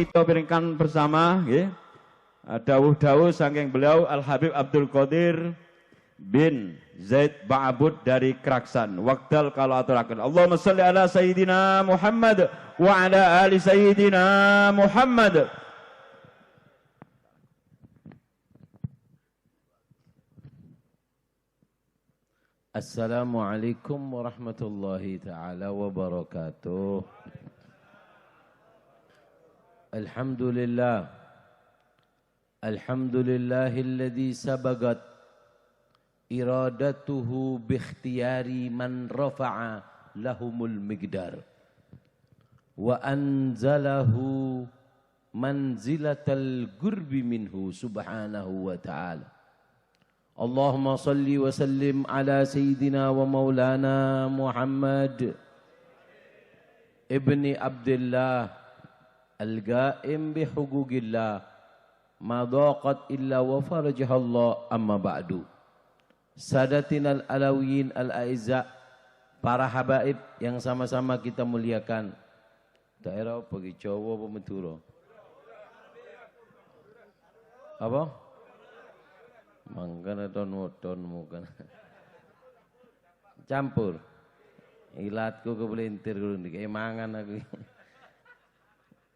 kita piringkan bersama nggih. Dawuh-dawuh saking beliau Al Habib Abdul Qadir bin Zaid Ba'abud dari Kraksan. Waqtal kalau aturaken. Allahumma shalli ala sayyidina Muhammad wa ala ali sayyidina Muhammad. Assalamualaikum warahmatullahi taala wabarakatuh. Alhamdulillah. Alhamdulillahilladzi sabagat iradatuhu bikhtiyari man rafa'a lahumul migdar wa anzalahu manzilatal gurbi minhu subhanahu wa ta'ala. Allahumma salli wa sallim ala sayyidina wa maulana Muhammad ibni Abdullah al-ga'im bihugugillah ma daqat illa wa farajahallah amma ba'du. Sadatinal alawiyin al-aizza, para habaib yang sama-sama kita muliakan. Daerah apa ki Jawa apa Madura? Apa? Mangkana ton mukan. Campur. Ilatku kebelintir kulo niki mangan aku.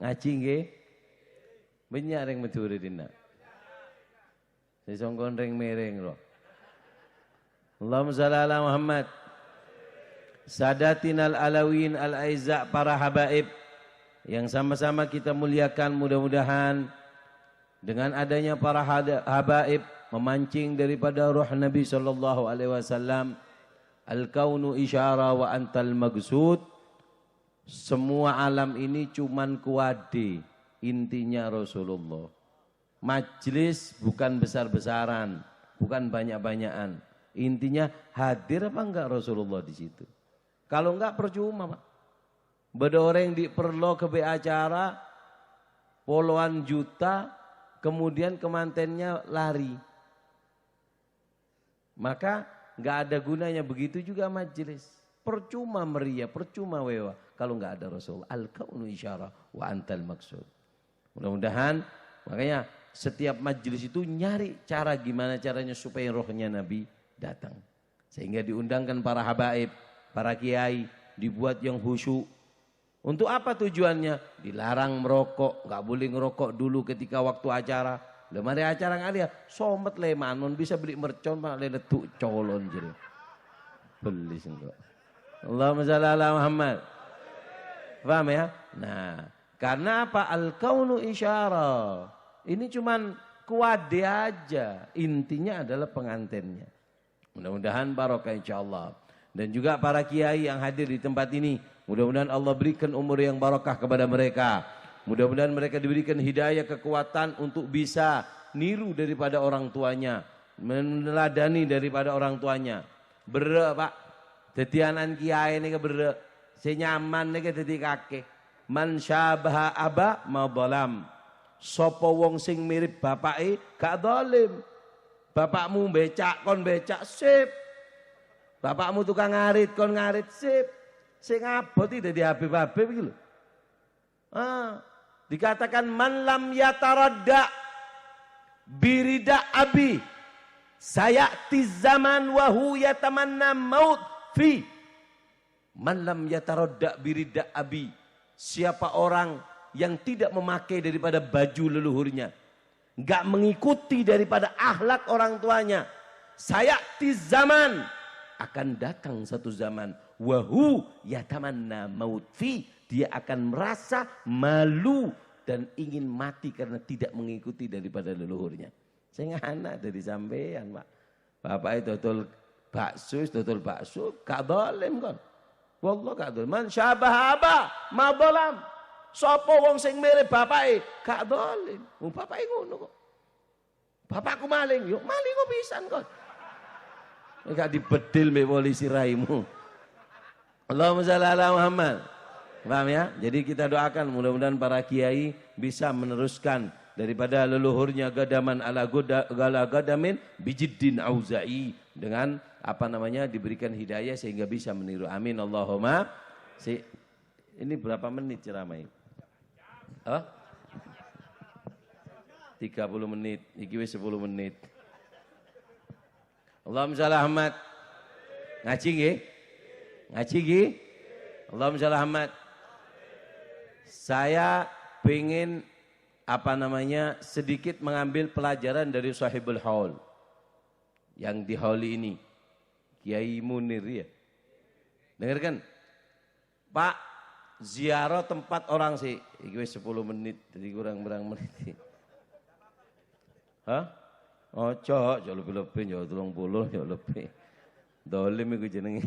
Ngaji nggih? Banyak yang Madura dina. Sesongkon ring mereng loh. Allahumma shalli ala Muhammad. Sadatinal alawin al-aizza, para habaib yang sama-sama kita muliakan, mudah-mudahan dengan adanya para habaib memancing daripada roh Nabi sallallahu alaihi wasallam, al-kaunu isyara wa antal magsud. Semua alam ini cuman kuade, intinya Rasulullah. Majlis bukan besar-besaran, bukan banyak-banyakan. Intinya hadir apa enggak Rasulullah di situ. Kalau enggak percuma, Pak. Beda orang di perlo ke acara puluhan juta, kemudian kemantennya lari. Maka enggak ada gunanya. Begitu juga majlis. Percuma meriah, percuma wewa kalau enggak ada Rasulullah. Al-kaunu isyara wa antal maksud. Mudah-mudahan makanya setiap majlis itu nyari cara gimana caranya supaya rohnya Nabi datang. Sehingga diundangkan para habaib, para kiai, dibuat yang khusyuk. Untuk apa tujuannya? Dilarang merokok, nggak boleh ngerokok dulu ketika waktu acara. Lemari acara ngalia, somet lemanon bisa beli mercon pak letuk colon jadi. Beli sengkok. Allahumma shalli ala Muhammad. Paham ya? Nah, karena apa? Al-kaunu isyara. Ini cuman kuade aja. Intinya adalah pengantinnya. Mudah-mudahan barokah insyaallah. Dan juga para kiai yang hadir di tempat ini, mudah-mudahan Allah berikan umur yang barokah kepada mereka. Mudah-mudahan mereka diberikan hidayah, kekuatan untuk bisa niru daripada orang tuanya, meneladani daripada orang tuanya. Bere Pak, tetianan kiai ini bere, senyaman ini dadi kakek. Man syabaha aba madzalam. Sopo wong sing mirip bapake gak zalim. Bapakmu becak kon becak sip. Bapakmu tukang ngarit kon ngarit sip. Sing abot iki dadi habib-habib iki lho. Dikatakan man lam yataradda birida abi sayati zaman wa hu yatamanna maut fi. Man lam yataradda birida abi, siapa orang yang tidak memakai daripada baju leluhurnya, enggak mengikuti daripada akhlak orang tuanya, sayati zaman, akan datang satu zaman wahu yatamanna maut fi, dia akan merasa malu dan ingin mati karena tidak mengikuti daripada leluhurnya. Saya anak dari sampean, Pak. Bapak itu total bakso, gak zalim kan? Wallah gak zalim. Man syabah aba ma zalam. Sapa wong sing mirip bapake gak zalim. Wong bapake ngono kok. Bapakku maling, yo maling kok pisan kok. Gak dibedil mbek polisi raimu. Allahumma shalli ala Muhammad. Paham ya? Jadi kita doakan mudah-mudahan para kiai bisa meneruskan daripada leluhurnya gadaman ala gala gadamin bijiddin auza'i, dengan diberikan hidayah sehingga bisa meniru. Amin Allahumma. Ini berapa menit ceramah ini? 30 menit, iki wis 10 menit. Allahumma shalli Ahmad. Ngaji nggih? Ngaji nggih? Allahumma shalli Ahmad. Saya pengen sedikit mengambil pelajaran dari Sahibul Haul. Yang di haul ini. Kiai Munir ya. Dengarkan. Pak, ziarah tempat orang sih. Iki wis 10 menit, jadi kurang menit. Hah? Ojo lebih-lebih, yo 30, yo lebih. Dolim iku jenenge.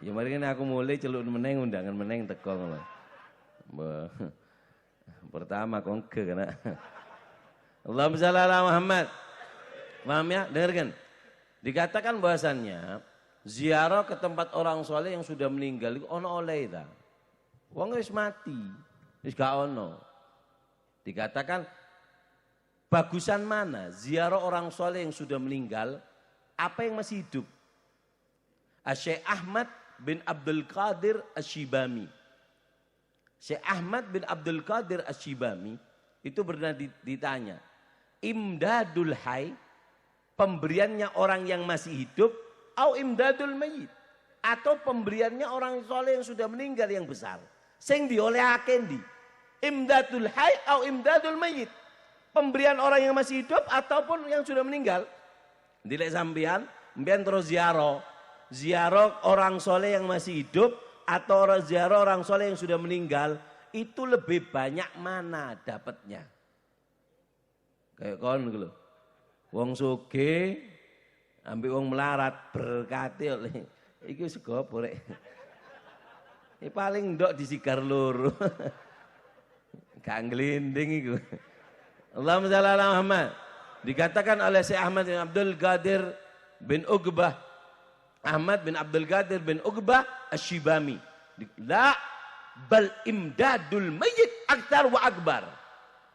Ya mari kene aku mulai celuk meneng undangan meneng teko ngono. Pertama kongke kana. Allahumma shalli ala Muhammad. Paham ya? Dengarkan. Dikatakan bahwasannya ziarah ke tempat orang soleh yang sudah meninggal itu ono oleh ta. Wong wis mati, wis gak ono. Dikatakan bagusan mana ziarah orang soleh yang sudah meninggal, apa yang masih hidup? Syekh Ahmad bin Abdul Qadir Asy-Syibami. Syekh Ahmad bin Abdul Qadir Asy-Syibami itu pernah ditanya, imdadul hayy, pemberiannya orang yang masih hidup, au imdadul mayyit, atau pemberiannya orang soleh yang sudah meninggal yang besar. Sing diolehake ndi? Imdadul hayy au imdadul mayyit? Pemberian orang yang masih hidup ataupun yang sudah meninggal. Dilek sampean, mbiyen terus ziarah. Ziarah orang soleh yang masih hidup atau ziarah orang soleh yang sudah meninggal, itu lebih banyak mana dapatnya? Kayak kon gitu. Wong sugih ambek wong melarat berkati oleh iki segopo rek. Iki paling ndok disigar loro. Gak nglinding iku. Allahumma shalli ala Muhammad. Dikatakan oleh Syekh Ahmad bin Abdul Qadir bin Uqbah. Ahmad bin Abdul Qadir bin Uqbah Asy-Syibami. La bal imdadul mayyit aktar wa akbar.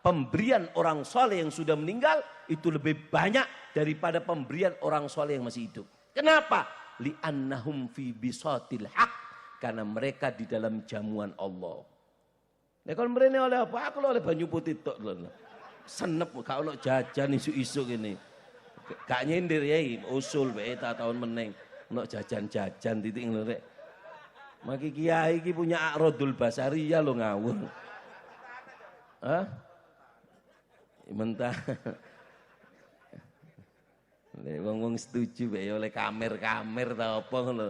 Pemberian orang soleh yang sudah meninggal itu lebih banyak daripada pemberian orang soleh yang masih hidup. Kenapa? Li'annahum fi bisatil haq. Karena mereka di dalam jamuan Allah. Nah kalau mereka oleh apa? Aku oleh banyu putih tok lho. Senep gak ono jajan isu-isu gini. Gak nyindir ya usul bae tahun meneng. Ono jajan-jajan titik lho rek. Maki kiai iki punya Aqradul Basariyah lo ngawur. Hah? Mentah. Wong-wong setuju bae oleh kamer-kamer ta apa ngono.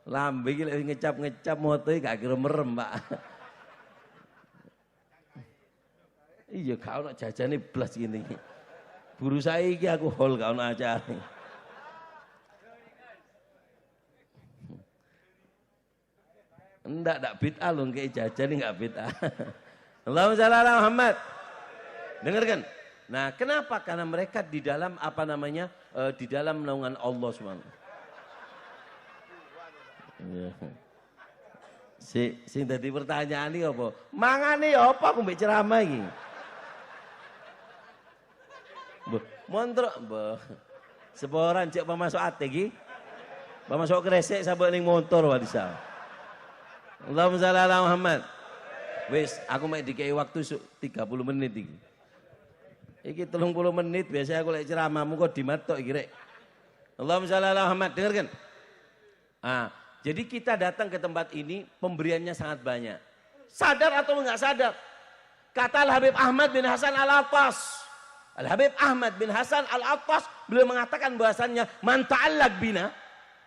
Lambe iki lek ngecap-ngecap motoe gak kira merem, Pak. Iya gak ono jajane blas ngene iki. Buru saiki aku hol gak ono acare. Ndak bid'ah lho kayak jajan enggak bid'ah. Allahumma shalli ala Muhammad. Dengarkan. Nah, kenapa? Karena mereka di dalam di dalam naungan Allah Subhanahu. Iya. Sing dadi pertanyaan iki apa? Mangane ya apa aku mbek ceramah iki? Montrok, seboran cek masuk ate iki. Masuk kresek sabuk ning motor wadisa. Allahumma shalli ala Muhammad. Wis, aku mek dikei waktu 30 menit iki. Iki 30 menit biasanya aku lek ceramahmu kok dimatok iki rek. Allahumma shalli ala Muhammad, dengarkan. Jadi kita datang ke tempat ini pemberiannya sangat banyak. Sadar atau enggak sadar? Kata Al-Habib Ahmad bin Hasan Al-Attas. Al-Habib Ahmad bin Hasan Al-Attas beliau mengatakan bahwasannya man ta'allaq bina,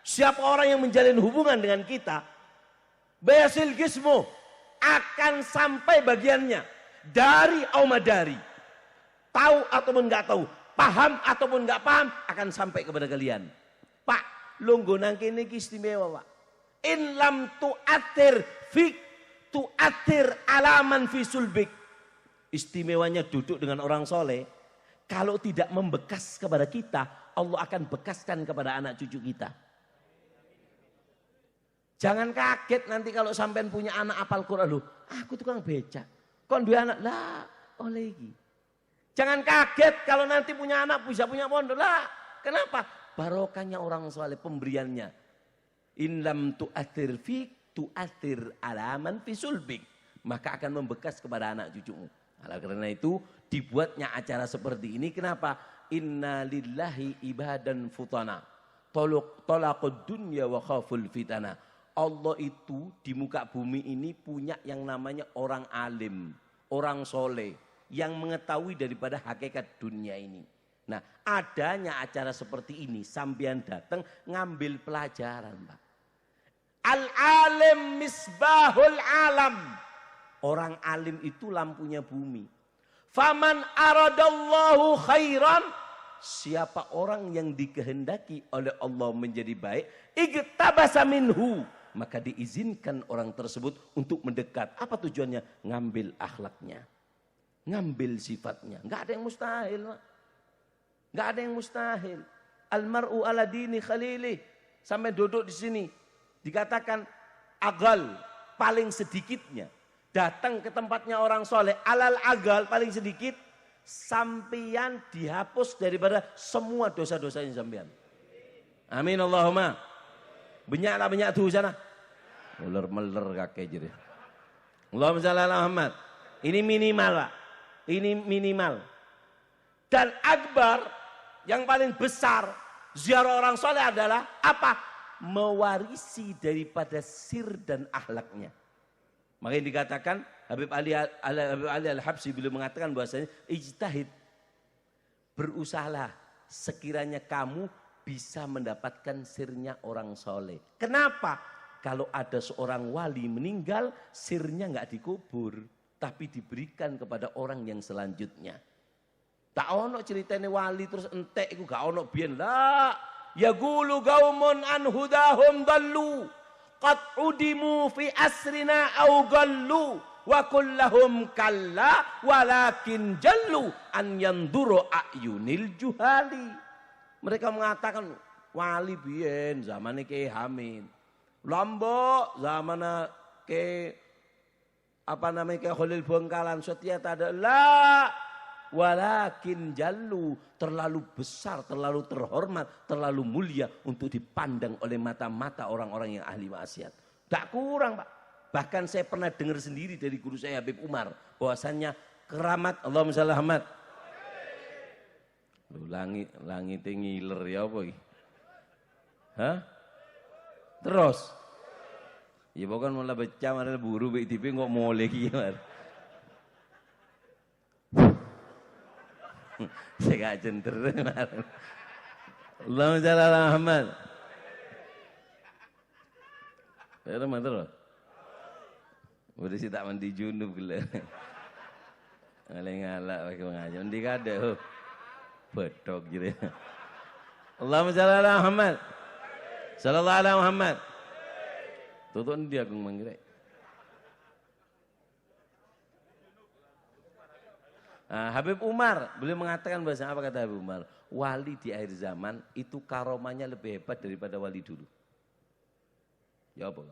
siapa orang yang menjalin hubungan dengan kita, bayasil gismu, akan sampai bagiannya dari aumadari. Tahu ataupun enggak tahu, paham ataupun enggak paham, akan sampai kepada kalian. Pak, lungguh nang kene iki istimewa, Pak. In lam tu'athir fik tu'athir alaman fi sulbik. Istimewanya duduk dengan orang soleh, kalau tidak membekas kepada kita, Allah akan bekaskan kepada anak cucu kita. Jangan kaget nanti kalau sampean punya anak apal Quran, loh, aku tukang becak. Kon dua anak, lah oleh iki. Jangan kaget kalau nanti punya anak bisa punya pondok, lah. Kenapa? Barokahnya orang soleh, pemberiannya. In lam tu'athir fik tu'athir alaman fi sulbik. Maka akan membekas kepada anak cucumu. Nah, karena itu dibuatnya acara seperti ini. Kenapa? Inna lillahi ibadan futana. Tolaqud dunya wa khaful fitana. Allah itu di muka bumi ini punya yang namanya orang alim, orang soleh, yang mengetahui daripada hakikat dunia ini. Nah, adanya acara seperti ini, sampean datang ngambil pelajaran, Pak. Al-alim misbahul alam. Orang alim itu lampunya bumi. Faman aradallahu khairan, siapa orang yang dikehendaki oleh Allah menjadi baik, igtabasa minhu, maka diizinkan orang tersebut untuk mendekat. Apa tujuannya? Ngambil akhlaknya, ngambil sifatnya. Enggak ada yang mustahil, Pak. Enggak ada yang mustahil. Almar'u ala dini khalilih. Sampai duduk di sini dikatakan agal, paling sedikitnya datang ke tempatnya orang soleh, alal agal paling sedikit, sampeyan dihapus daripada semua dosa-dosanya sampeyan. Amin Allahumma. Banyak tuh sana. Meler kakek jadi. Allahumma shalli ala Muhammad. Ini minimal, Pak. Ini minimal. Dan akbar yang paling besar ziarah orang soleh adalah apa? Mewarisi daripada sir dan akhlaknya. Makanya dikatakan Habib Ali Al-Habsyi beliau mengatakan bahwasanya ijtahid, berusahalah sekiranya kamu bisa mendapatkan sirnya orang soleh. Kenapa? Kalau ada seorang wali meninggal, sirnya nggak dikubur, tapi diberikan kepada orang yang selanjutnya. Tak ono ceritanya wali terus entek iku gak ono biyen lah. Yaqulu qaumun an hudahum dallu qad udimu fi asrina au gallu wa kullahum kalla walakin jallu an yanduru ayunil juhali. Mereka mengatakan wali biyen zamane Kiai Hamid, Lombok zamane ke apa namanya Kiai Khalil Bengkalan, Setia Tada, la walakin jallu, terlalu besar, terlalu terhormat, terlalu mulia untuk dipandang oleh mata-mata orang-orang yang ahli maksiat. Tak kurang, Pak. Bahkan saya pernah dengar sendiri dari guru saya Habib Umar bahwasannya keramat, Allahumma shalli ala Muhammad. Lu langit ngiler ya apa iki? Hah? Terus. Ya bukan mulai baca marah buru baik TV kok mulai iki ya. Saya gak center. Allahumma shalli ala Muhammad. Ya mana terus? Udah sih tak mandi junub gila. Ngalak pakai mengajar. Mandi kada. Bedok gitu. Allahumma shalli ala Muhammad. Sallallahu ala Muhammad. Tutup dia aku manggil. Habib Umar beliau mengatakan bahasa apa kata Habib Umar? Wali di akhir zaman itu karomanya lebih hebat daripada wali dulu. Ya apa?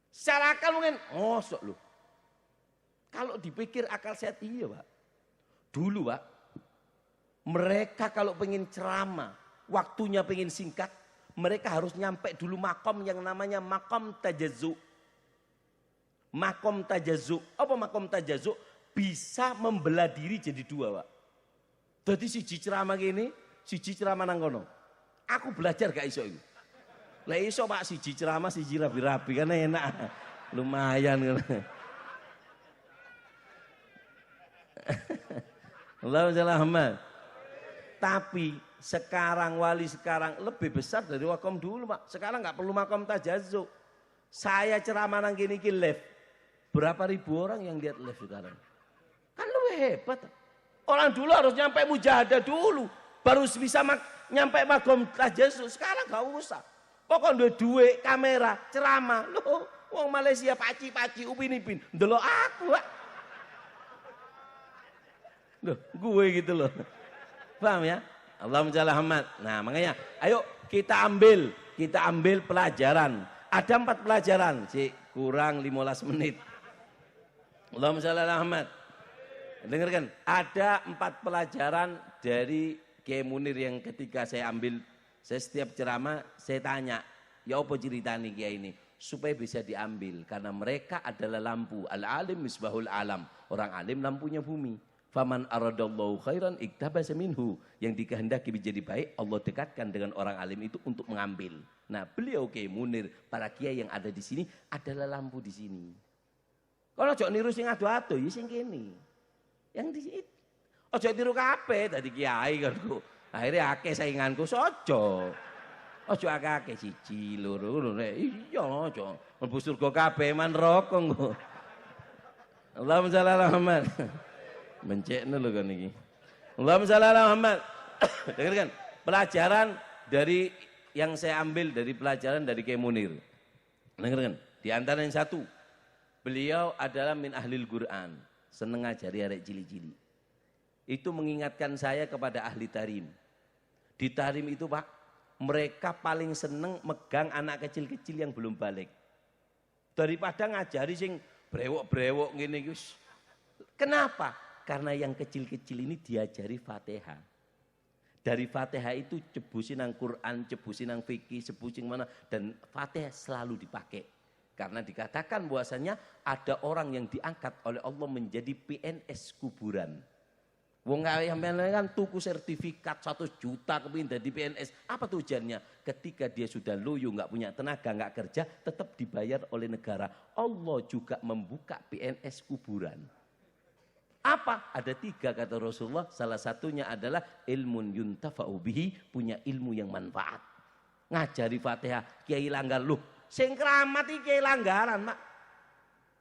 Secara akal mungkin, ngosok lu. Kalau dipikir akal sehat iya, Pak. Dulu, Pak, mereka kalau pengen ceramah, waktunya pengen singkat, mereka harus nyampe dulu makom yang namanya makom tajazu. Makom tajazu. Apa makom tajazu? Bisa membelah diri jadi dua, Pak. Jadi siji ceramah gini, siji ceramah nang kono. Aku belajar gak iso itu. Lah iso Pak, siji ceramah siji rapi-rapi kan enak. Lumayan kan. Allahumma shalli ala Muhammad. Tapi sekarang wali sekarang lebih besar dari wakom dulu, Pak. Sekarang nggak perlu makom tajazuk. Saya ceramah nang gini live. Berapa ribu orang yang lihat live sekarang? Kan lebih hebat. Orang dulu harus nyampe mujahadah dulu, baru bisa nyampe makom tajazuk. Sekarang nggak usah. Pokoknya duit kamera ceramah. Loh, wong Malaysia paci-paci upin-ipin. Ndelok aku, Pak. Loh, gue gitu loh. Paham ya? Allahumma shalli ala Muhammad. Nah, makanya ayo kita ambil pelajaran. Ada 4 pelajaran, sih kurang 15 menit. Allahumma shalli ala Muhammad. Dengarkan, ada 4 pelajaran dari Kiai Munir yang ketika saya ambil, saya setiap ceramah saya tanya, ya apa cerita nih Kiai ini? supaya bisa diambil karena mereka adalah lampu. Al-alim misbahul alam. Orang alim lampunya bumi. Faman aradallahu khairan iktabasa minhu. Yang dikehendaki menjadi baik, Allah dekatkan dengan orang alim itu untuk mengambil. Nah, beliau Kiai Munir, para kiai yang ada di sini adalah lampu di sini. Kalau ojo niru sing ado-ado ya sing kene. Yang di sini. Ojo tiru kabeh dadi kiai kan. Akhirnya akeh sainganku sojo. Ojo akeh siji loro ngono nek iya ojo. Mlebu surga kabeh man neraka engko. Allahumma shalli ala Muhammad. Mencekno lho kan iki. Allahumma shalli ala Muhammad. Dengarkan pelajaran dari yang saya ambil dari pelajaran dari Kiai Munir. Dengarkan, di antara yang satu, beliau adalah min ahlil Quran, seneng ngajari arek cili-cili. Itu mengingatkan saya kepada ahli tarim. Di tarim itu Pak, mereka paling seneng megang anak kecil-kecil yang belum balik. Daripada ngajari sing brewok-brewok ngene iki. Kenapa? Karena yang kecil-kecil ini diajari Fatihah. Dari Fatihah itu cebusin nang Quran, cebusin nang fikih, cebusin mana. Dan Fatihah selalu dipakai. Karena dikatakan bahwasanya ada orang yang diangkat oleh Allah menjadi PNS kuburan. Wong yang kan tuku sertifikat 100 juta kepingin jadi PNS. Apa tujuannya? Ketika dia sudah loyo, nggak punya tenaga, nggak kerja, tetap dibayar oleh negara. Allah juga membuka PNS kuburan. Apa? Ada 3 kata Rasulullah. Salah satunya adalah ilmun yuntafa'u bihi, punya ilmu yang manfaat. Ngajari Fatihah, kiai langgar loh. Sing keramat iki kiai langgaran, Mak.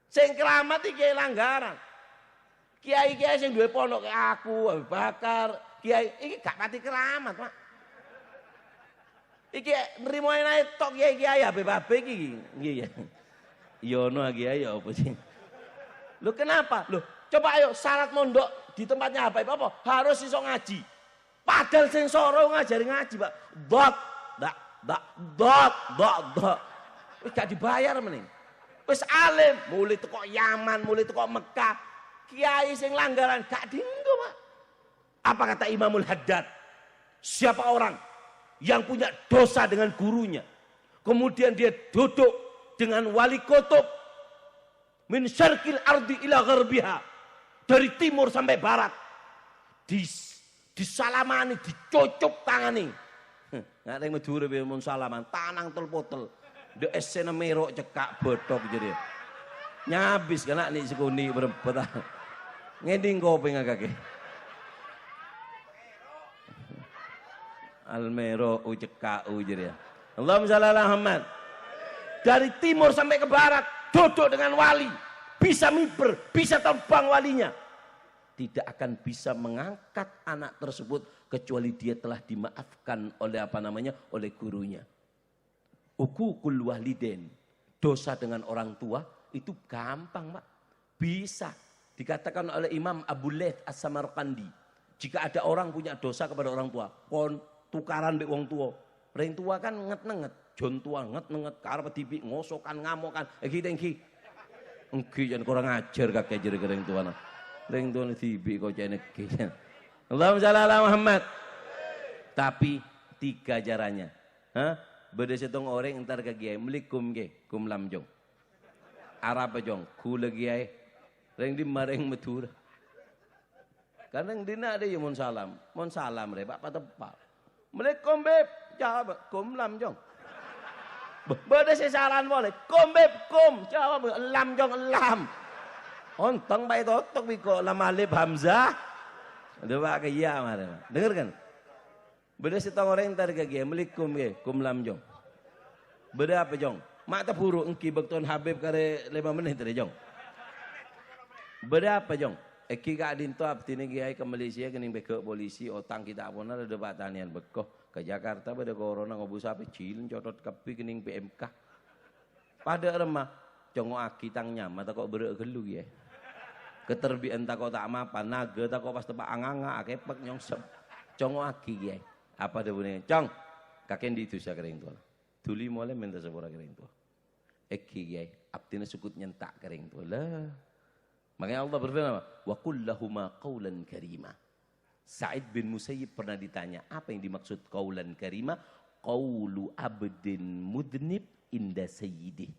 Sing keramat iki kiai langgaran. Kiai-kiai sing duwe pondok kayak aku, Abu Bakar, kiai iki gak pati keramat, Mak. Iki nrimo enae tok kiai-kiai Habib-habib iki. Nggih ya. Ya ono kiai ya apa sih? Loh kenapa? Loh coba ayo syarat mondok di tempatnya apa? Harus iso ngaji. Padahal sing soro ngajari ngaji, Pak. Dot. Wis gak dibayar meneh. Wis alim, mulai teko Yaman, mulai teko Mekah. Kiai sing langgaran gak dienggo, Pak. Apa kata Imamul Haddad? Siapa orang yang punya dosa dengan gurunya, kemudian dia duduk dengan wali kutub min syarqil ardi ila gharbiha, dari timur sampai barat, disalamani, dicucup tangani. Nggak ada yang medure mun salaman, tanang telpotel, de esena merok cekak botok jadi. Nyabis kena nih sekuni berebet. Ngending kopi ngakake. Almero ucekak jadi. Allahumma shalli ala Muhammad. Dari timur sampai ke barat, duduk dengan wali. Bisa miber, bisa terbang walinya. Tidak akan bisa mengangkat anak tersebut kecuali dia telah dimaafkan oleh oleh gurunya. Uququl walidain, dosa dengan orang tua itu gampang, Pak. Bisa dikatakan oleh Imam Abu Laits As-Samarqandi, jika ada orang punya dosa kepada orang tua, kon tukaran mbek wong tua. Ring tua kan nget-nget, jon tua nget-nget karep dipi ngosokan ngamokan, iki engki jan kurang ajar kakek jere ring tua. Ring tua dipi kok jane iki. Allahumma shalli ala Muhammad. Tapi 3 caranya. Beda setong orang entar ke kiai melikum ke kum lam jong. Arab jong kula kiai. Ring di mareng Madura. Kadang dina ada yang mon salam re Pak tepat. Melikum beb jawab kum lam jong. Beda sesaran boleh kum beb kum jawab lam jong lam. Ontang baik totok biko lam alif hamzah. Ada pak ya mare. Dengar kan? Beda setong orang entar ke kiai melikum ke kum lam jong. Beda apa jong? Mak tepuru engki bekton Habib kare 5 menit tadi jong. Beda apa jong? Eki kak dinto abtine kiai ke Malaysia kening beke polisi otang kita apona ada batanian bekoh ke Jakarta pada corona ngobus apa cilin cotot kepi kening PMK. Pada remah jongo aki tang nyama tak kok berek gelu ya. Keterbian tak kok tak mapan naga tak kok pas tepak anganga akepek nyongsep. Jongo aki ya. Apa ada bunyi? Cong kakek di itu saya kering tua. Tuli mulai minta sepura kering tua. Eki ya. Abtine sukut nyentak kering tua lah. Makanya Allah berfirman, wa qul lahuma qaulan karima. Sa'id bin Musayyib pernah ditanya, apa yang dimaksud qaulan karima? Qaulu abdin mudnib inda sayyidih.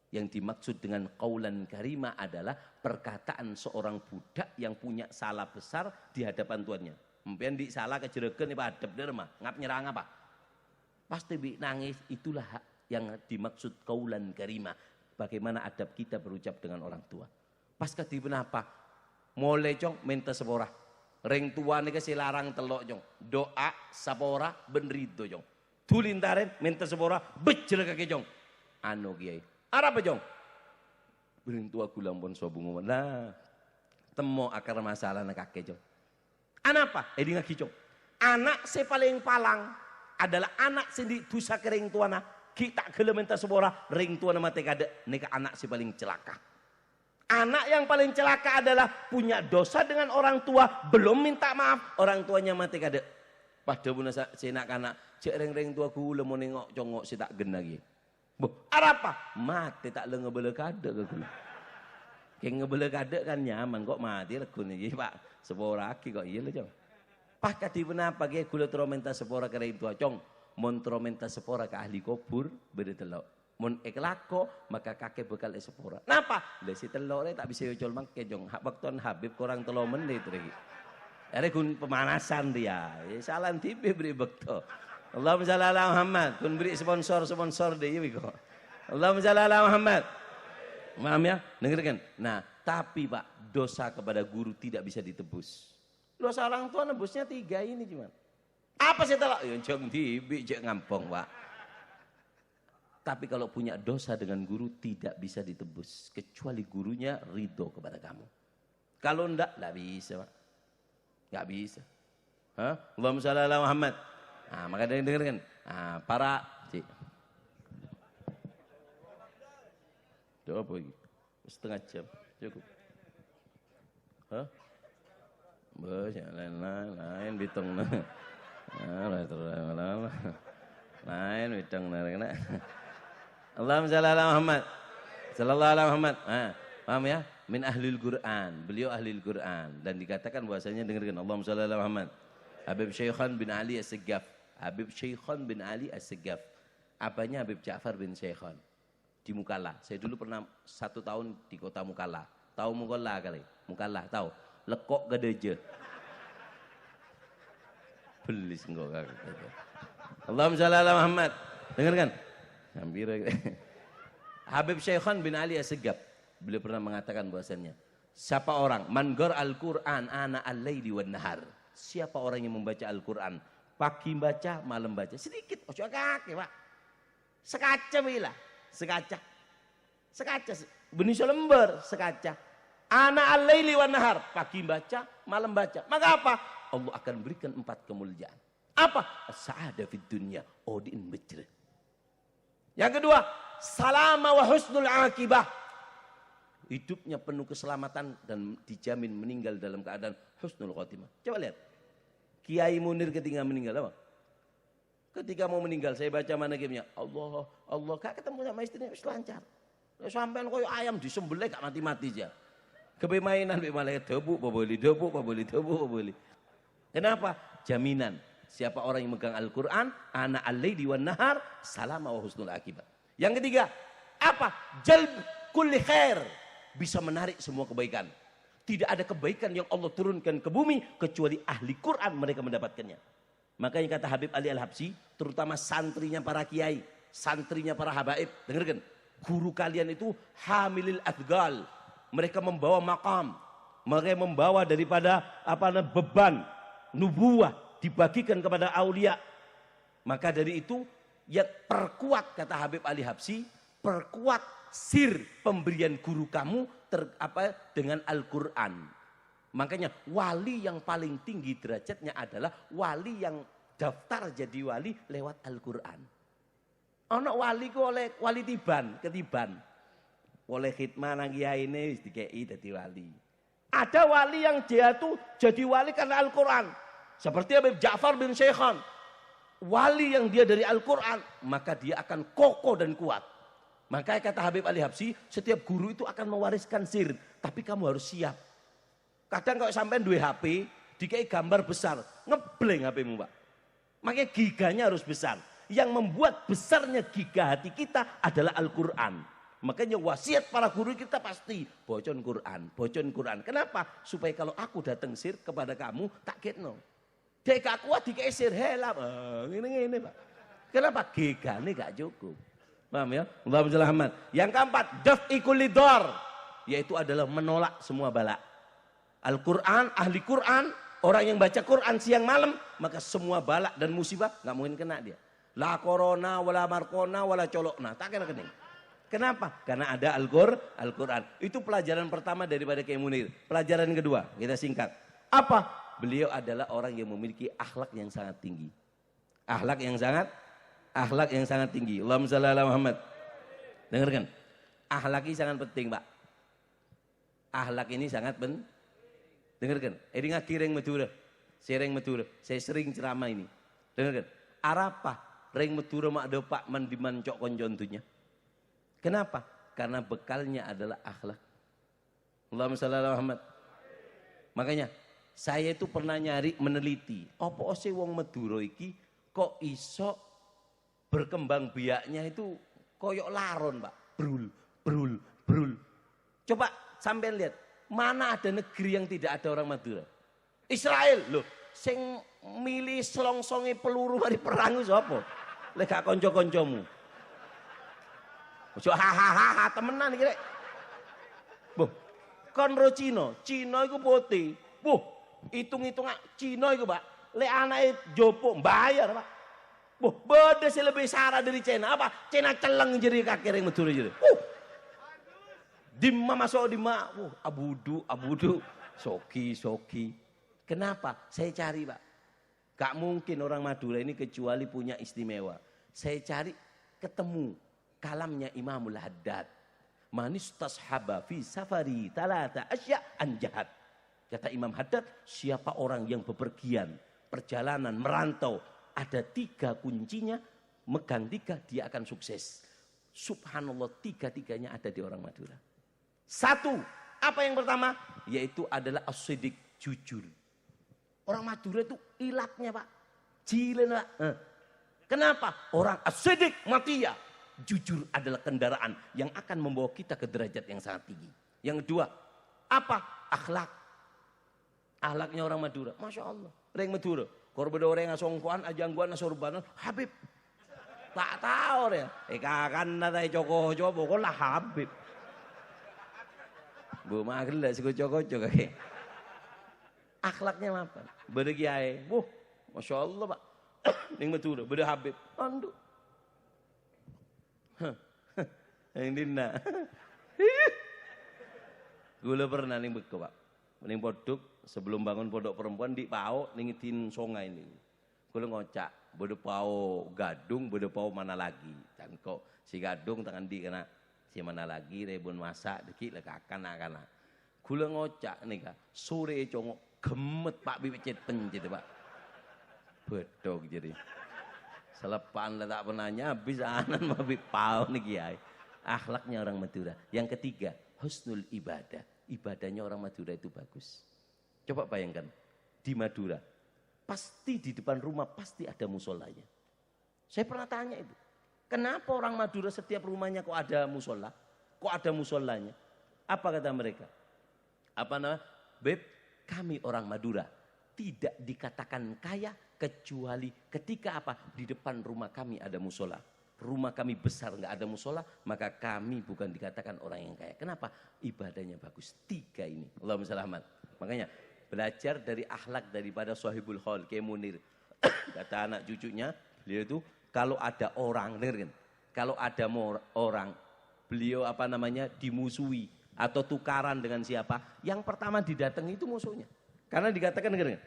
Yang dimaksud dengan qaulan karima adalah perkataan seorang budak yang punya salah besar di hadapan tuannya. Mungkin di salah kejeregen iba hadap dia mah, ngap nyerang apa? Pasti bi nangis, itulah yang dimaksud qaulan karima. Bagaimana adab kita berucap dengan orang tua. Pas kadi kenapa? Mulai jong minta sepora. Ring tua nih kasih larang telok jong. Doa sapora benrido jong. Tulintaren minta sepora bejel kaki jong. Anu kiai. Arab apa jong? Bering tua gulang pun sobungu. Nah, temo akar masalah nak kakek jong. Anak apa? Di ngaki jong. Anak si paling palang adalah anak sendiri dosa kering tua nak. Kita gelem minta sepora ring tua nama tekade. Nika anak si paling celaka. Anak yang paling celaka adalah punya dosa dengan orang tua, belum minta maaf, orang tuanya mati kada. Pada pun senak anak, cek reng-reng tua ku lemo nengok congok si tak gen lagi. Boh, apa? Mati tak le ngebele kada ke kula. Kayak ngebele kada kan nyaman kok mati lagu nih, Pak. Sepora aki kok iya le cong. Pak kadi kenapa ge kula tromenta sepora ke reng tua cong, mon tromenta sepora ke ahli kubur beda telok. Mun eklako maka kakek bekal sepora. Napa? Lah si telur tak bisa yocol mangke jong. Hak waktuan Habib kurang 3 menit lagi. Are kun pemanasan dia. Salam tipe beri bekto. Allahumma shalli ala Muhammad. Kun beri sponsor dia kok. Allahumma shalli ala Muhammad. Paham ya? Dengarkan. Nah, tapi Pak, dosa kepada guru tidak bisa ditebus. Dosa orang tua nebusnya 3 ini cuman. Apa sih telok? Ya jong tibi jek ngampong, Pak. Tapi kalau punya dosa dengan guru tidak bisa ditebus. Kecuali gurunya ridho kepada kamu. Kalau enggak bisa Pak. Enggak bisa. Hah? Allahumma shalli ala Muhammad. Nah, maka dengarkan. Nah, para cik. Doa apa lagi? Setengah jam. Cukup. Hah? Bos, lain bitung. Lain bitung. Allahumma shalli ala Muhammad. Sallallahu alaihi Muhammad. Paham ya? Min ahlil Quran. Beliau ahlil Quran dan dikatakan bahwasanya dengarkan Allahumma shalli ala Muhammad. Habib Syaikhan bin Ali As-Segaf. Habib Syaikhan bin Ali As-Segaf. Apanya Habib Ja'far bin Syaikhan? Di Mukalla. Saya dulu pernah 1 tahun di kota Mukalla. Tahu Mukalla kali? Mukalla tahu? Lekok gedeje. Belis enggak kakak. Allahumma shalli ala Muhammad. Dengarkan. Hampir Habib Syaikhan bin Ali As-Segaf beliau pernah mengatakan bahwasannya siapa orang manggar Al-Quran ana al-laili wan nahar, siapa orang yang membaca Al-Quran pagi baca malam baca sedikit ojo kaki Pak sekaca bila sekaca benih lembar sekaca ana al-laili wan nahar pagi baca malam baca maka apa Allah akan berikan 4 kemuliaan apa as-sa'adah fid dunya odin bejre. Yang kedua, salama wa husnul akibah. Hidupnya penuh keselamatan dan dijamin meninggal dalam keadaan husnul khotimah. Coba lihat. Kiai Munir ketika meninggal apa? Ketika mau meninggal, saya baca manakiibnya. Allah, gak ketemu sama istrinya, wis lancar. Sampai koyo ayam disembelih gak mati-mati aja. Kebemainan malah debu, boleh. Kenapa? Jaminan. Siapa orang yang megang Al-Quran, ana al-laili wan nahar, salama wa husnul akibat. Yang ketiga, apa? Jalb kulli khair. Bisa menarik semua kebaikan. Tidak ada kebaikan yang Allah turunkan ke bumi, kecuali ahli Quran mereka mendapatkannya. Makanya kata Habib Ali Al-Habsyi, terutama santrinya para kiai, santrinya para habaib, dengarkan. Guru kalian itu hamilil adgal. Mereka membawa makam. Mereka membawa daripada beban, nubuah. Dibagikan kepada aulia. Maka dari itu ya perkuat kata Habib Ali Habsyi, perkuat sir pemberian guru kamu dengan Al-Quran. Makanya wali yang paling tinggi derajatnya adalah wali yang daftar jadi wali lewat Al-Quran. Ono wali ku oleh wali ketiban. Oleh khidmah nang kiai ini wis dikei dadi wali. Ada wali yang dia tuh jadi wali karena Al-Quran. Seperti Habib Ja'far bin Syaikhan. Wali yang dia dari Al-Quran. Maka dia akan kokoh dan kuat. Makanya kata Habib Ali Habsyi, setiap guru itu akan mewariskan sir. Tapi kamu harus siap. Kadang kalau sampai 2 HP, dikai gambar besar. Ngebleng HP-mu Pak. Makanya giganya harus besar. Yang membuat besarnya giga hati kita adalah Al-Quran. Makanya wasiat para guru kita pasti bocon Quran, bocon Quran. Kenapa? Supaya kalau aku datang sir kepada kamu tak ketno. Dek gak kuat dikesir helap. Ini Pak. Kenapa? Gegane gak cukup. Paham ya? Allahumma shalli ala Muhammad. Yang keempat, daf'i kulli dar, yaitu adalah menolak semua bala. Al-Quran, ahli Quran, orang yang baca Quran siang malam, maka semua bala dan musibah nggak mungkin kena dia. La corona, wala markona, wala colokna, tak kena kening. Kenapa? Karena ada Al-Quran. Itu pelajaran pertama daripada Kiai Munir. Pelajaran kedua, kita singkat. Apa? Beliau adalah orang yang memiliki akhlak yang sangat tinggi. Akhlak yang sangat tinggi. Allahumma shalli ala Muhammad. Dengarkan. Akhlak ini sangat penting, Pak. Akhlak ini sangat penting. Dengarkan. Ini ngaji ring Madura. Sereng Madura. Saya sering ceramah ini. Dengarkan. Arapa ring Madura mak do Pak mandiman cok konjontunya. Kenapa? Karena bekalnya adalah akhlak. Allahumma shalli ala Muhammad. Makanya saya itu pernah nyari meneliti, apa sih wong Madura iki kok iso berkembang biaknya itu koyok laron, Pak. Brul. Coba sampai lihat, mana ada negeri yang tidak ada orang Madura? Israel, loh, sing milih selongsongi peluru mari perang itu apa? Lek gak konco-koncomu. Ojo hahaha temenan iki rek. Boh, konro Cina iku putih. Boh, hitung-hitung Cina iku, Pak. Lek anake jopo bayar, Pak. Boh, beda sih lebih sarah dari Cina. Apa? Cina celeng jadi kaki ring Madura jadi. Dimma masuk dimma. Abudu. Soki. Kenapa? Saya cari, Pak. Gak mungkin orang Madura ini kecuali punya istimewa. Saya cari ketemu kalamnya Imamul Haddad. Manis tashaba fi safari talata asya anjahat. Kata Imam Haddad, siapa orang yang bepergian, perjalanan, merantau, ada 3 kuncinya, megang 3 dia akan sukses. Subhanallah, 3-3-nya ada di orang Madura. 1, apa yang pertama? Yaitu adalah as-siddiq, jujur. Orang Madura itu ilatnya, Pak. Jilen, Pak. Kenapa? Orang as-siddiq mati ya. Jujur adalah kendaraan yang akan membawa kita ke derajat yang sangat tinggi. Yang kedua, apa? Akhlak. Akhlaknya orang Madura. Masya Allah. Orang Madura. Korban orang yang songkuan, ajangguan, sorbanan, Habib. Tak tahu ya. Kakan natai coko-coko, kok lah Habib. Bu magril lah sikocok-cok kayak. Akhlaknya apa? Beda kiai. Masya Allah, Pak. Yang Madura, beda Habib. Andu. Yang dina. Gula pernah ning beko, Pak. Ning podok sebelum bangun pondok perempuan di pao ningitin songai ini. Gula ngocak, bodo pao gadung, bodo pao mana lagi. Dan kok si gadung tangan di kena si mana lagi rebon masak dikit lekakan akana. Gula ngocak nih kak. Sore congok gemet Pak bibit pencet Pak. Bedog jadi. Selepan lah tak pernah habis anan mabik pau nih kiai. Akhlaknya orang Madura. Yang ketiga, husnul ibadah. Ibadahnya orang Madura itu bagus. Coba bayangkan, di Madura, pasti di depan rumah pasti ada musolanya. Saya pernah tanya itu, kenapa orang Madura setiap rumahnya kok ada musola? Kok ada musolanya? Apa kata mereka? Apa namanya? Beb, kami orang Madura tidak dikatakan kaya kecuali ketika apa? Di depan rumah kami ada musola. Rumah kami besar nggak ada musola, maka kami bukan dikatakan orang yang kaya. Kenapa? Ibadahnya bagus. 3 ini. Allahumma shalli ala Muhammad. Makanya belajar dari akhlak daripada Sahibul Khaul Kiai Munir. Kata anak cucunya, beliau itu kalau ada orang, dengerin, kalau ada orang, beliau apa namanya dimusuhi atau tukaran dengan siapa, yang pertama didatangi itu musuhnya. Karena dikatakan, dengerin,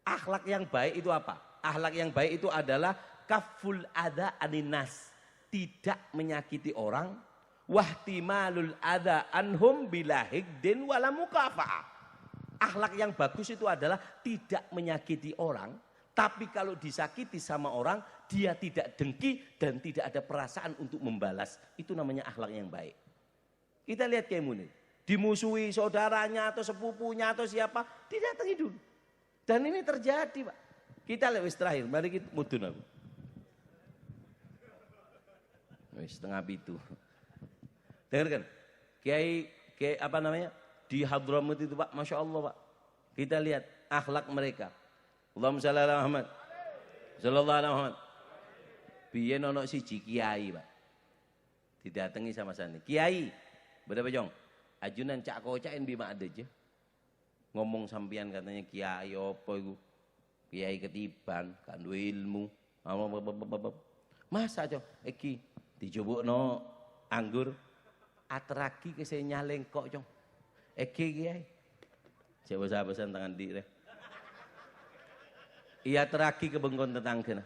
akhlak yang baik itu apa? Akhlak yang baik itu adalah kaful adha aninas, tidak menyakiti orang, wahtimalul adha anhum bila hikdin wala mukafa'ah. Akhlak yang bagus itu adalah tidak menyakiti orang, tapi kalau disakiti sama orang, dia tidak dengki dan tidak ada perasaan untuk membalas. Itu namanya akhlak yang baik. Kita lihat Kiai Munir, dimusuhi saudaranya atau sepupunya atau siapa, didatangi dulu. Dan ini terjadi, Pak. Kita lewat terakhir, mari kita mudun aku. Setengah itu. Dengarkan, kiai apa namanya di Hadramut itu Pak, masya Allah Pak. Kita lihat akhlak mereka. Allahumma shalli ala Muhammad. Sallallahu alaihi Muhammad. Biyen ono siji kiai Pak. Didatangi sama sana. Kiai, berapa jong? Ajunan cak kocain bima ada aja. Ngomong sampian katanya kiai apa itu? Kiai ketiban, kan ilmu. Masa jong? Eki dijobokno anggur atraki ke saya nyaleng kok jong. Eki kiai. Coba sahabasan tangan di deh. Iya teraki ke bengkon tetangga.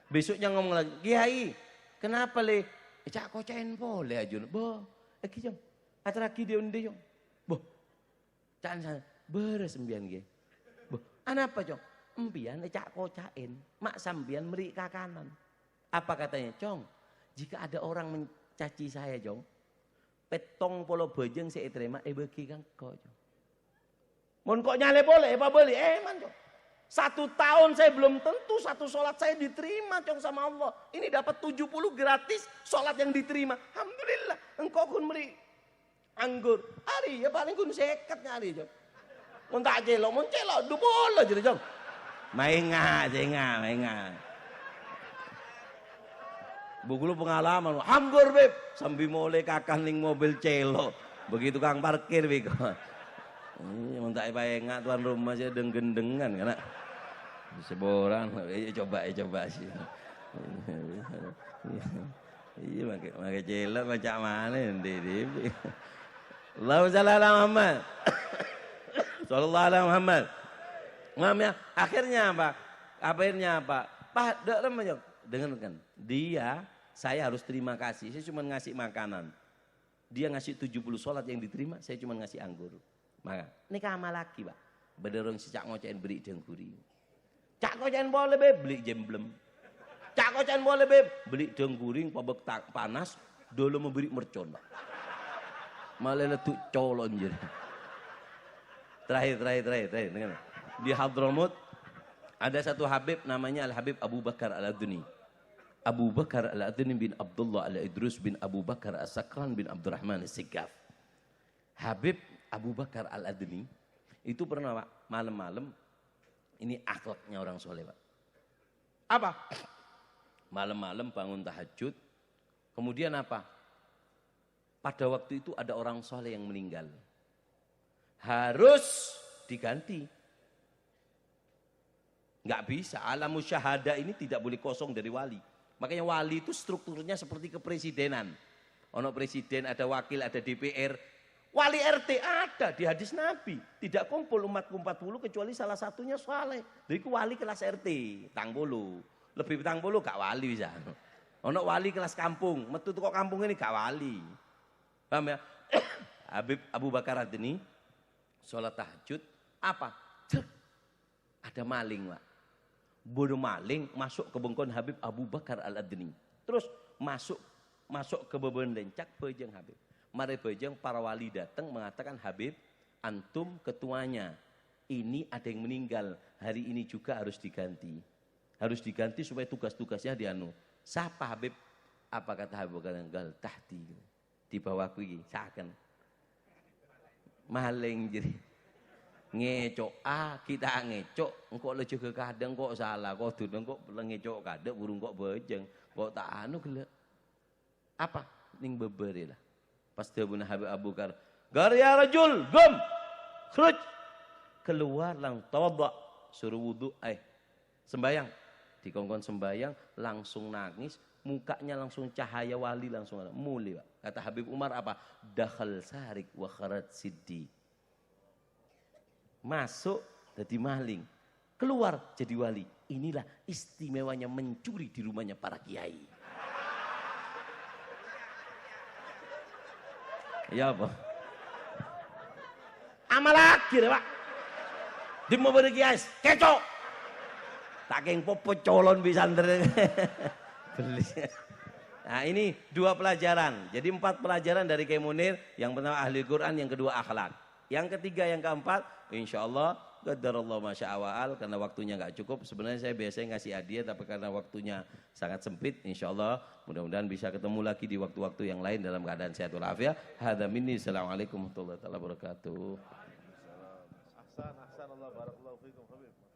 Besoknya ngomong lagi, kiai, kenapa le? Cak kocain boleh ajun. Boh, eki jong. Atraki dia undi jong. Boh, cak sana beres sembian kiai. Boh, anapa jong? Empian cak kocain, mak sambian meri kakanan. Apa katanya, Cong? Jika ada orang mencaci saya, Jong, petong polo bejeng saya terima, bagi kang kok, Jong. Mon kok nyale boleh, apa boleh? Man, Jong. 1 tahun saya belum tentu satu sholat saya diterima, Jong, sama Allah. Ini dapat 70 gratis sholat yang diterima. Alhamdulillah, engkau kun meri anggur. Hari ya paling kun sekat nyari, Jong. Mon tak celok, dupolo jadi, Jong. Mainga. Bukulu pengalaman, hamgur beb, sambil mulai kakang ning mobil celo, begitu kang parkir bego. Ini mentak paenga tuan rumah saya denggendengan karena seborang, coba sih. Iya makai celo macam mana nanti. Allahumma shalli ala Muhammad. Sallallahu alaihi Muhammad. Mamanya, akhirnya apa? Pak, dengarkan. Dia, saya harus terima kasih. Saya cuma ngasih makanan. Dia ngasih 70 sholat yang diterima, saya cuma ngasih anggur. Maka, ini kama lagi, Pak. Bederong si cak ngocain beri dengkuri. Cak ngocain boleh, Beb, beli jemblem. Cak ngocain boleh, Beb, beli dengkuring, pabek panas, dulu memberi mercon, Pak. Malah letuk colon jadi. Terakhir. Dengar. Di Hadramut ada satu Habib namanya Al-Habib Abu Bakar Al-Adni. Abu Bakar Al-Adni bin Abdullah Al-Idrus bin Abu Bakar As-Sakran bin Abdurrahman As-Sigaf. Habib Abu Bakar Al-Adni itu pernah Pak, malam-malam ini akhlaknya orang soleh Pak. Apa? Malam-malam bangun tahajud. Kemudian apa? Pada waktu itu ada orang soleh yang meninggal. Harus diganti. Nggak bisa, alam syahada ini tidak boleh kosong dari wali. Makanya wali itu strukturnya seperti kepresidenan. Ono presiden, ada wakil, ada DPR. Wali RT ada di hadis Nabi. Tidak kumpul umatku 40 kecuali salah satunya saleh. Jadi wali kelas RT, tang bolu. Lebih tang bolu gak wali bisa. Ono wali kelas kampung, metu kok kampung ini gak wali. Paham ya? Habib Abu Bakar Adni sholat tahajud, apa? Ada maling, Pak. Bodoh maling masuk ke bengkon Habib Abu Bakar Al-Adni. Terus masuk ke beban lencak bejeng Habib. Mari bejeng para wali datang mengatakan, Habib, antum ketuanya. Ini ada yang meninggal. Hari ini juga harus diganti. Harus diganti supaya tugas-tugasnya dianu. Siapa Habib? Apa kata Habib Bakar Al tahti. Di bawahku ini, seakan. Maling jadi. Ngecok kita ngecok engkau le juga kadang kok salah kok duduk kok ngecok kadang burung kok bejeng kok tak anu gelek apa ning beberi lah pas dia bunuh Habib Abu Bakar ya rajul gum khuruj keluar lang tawadha suruh wudu sembayang dikongkon sembayang langsung nangis mukanya langsung cahaya wali langsung muli Pak. Kata Habib Umar apa dakhal sarik wa kharat siddiq. Masuk jadi maling, keluar jadi wali. Inilah istimewanya mencuri di rumahnya para kiai. Ya apa? Amal lagi Pak. Di mau beri kiai, kecok. Tak keng popo colon bisa beli. Nah ini 2 pelajaran. Jadi 4 pelajaran dari Kiai Munir. Yang pertama ahli Quran, yang kedua akhlak. Yang ketiga, yang keempat, insya Allah qadarallahu masya'awa'al, karena waktunya nggak cukup. Sebenarnya saya biasanya ngasih hadiah, tapi karena waktunya sangat sempit, insya Allah mudah-mudahan bisa ketemu lagi di waktu-waktu yang lain dalam keadaan sehat walafiat. Hadza minni, assalamualaikum warahmatullahi wabarakatuh. Ahsan, ahsan, Allah barakallahu fikum habib.